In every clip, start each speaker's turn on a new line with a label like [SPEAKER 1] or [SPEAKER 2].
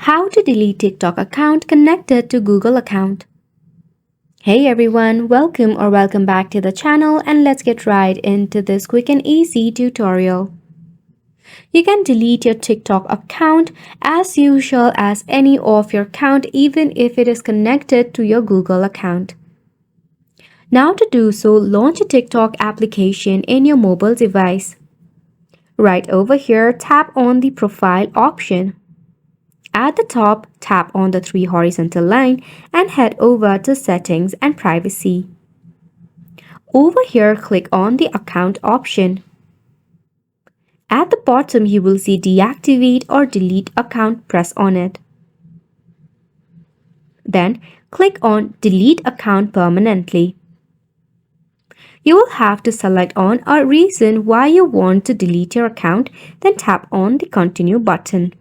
[SPEAKER 1] How to delete TikTok account connected to Google account. Hey everyone, welcome back to the channel, and let's get right into this quick and easy tutorial. You can delete your TikTok account as usual as any of your account, even if it is connected to your Google account. Now to do so, launch a TikTok application in your mobile device. Right over here, tap on the profile option. At the top, tap on the three horizontal line and head over to Settings and Privacy. Over here, click on the Account option. At the bottom, you will see Deactivate or Delete Account. Press on it. Then, click on Delete Account Permanently. You will have to select on a reason why you want to delete your account, then tap on the Continue button.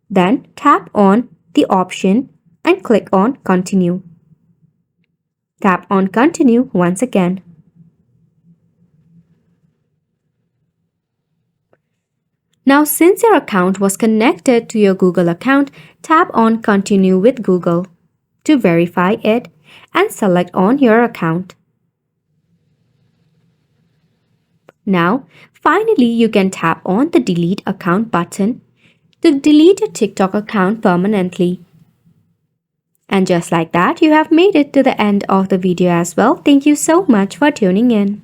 [SPEAKER 1] Then tap on the option and click on Continue. Tap on Continue once again. Now, since your account was connected to your Google account, tap on Continue with Google to verify it and select on your account. Now, finally, you can tap on the Delete Account button to delete your TikTok account permanently. And just like that, you have made it to the end of the video as well. Thank you so much for tuning in.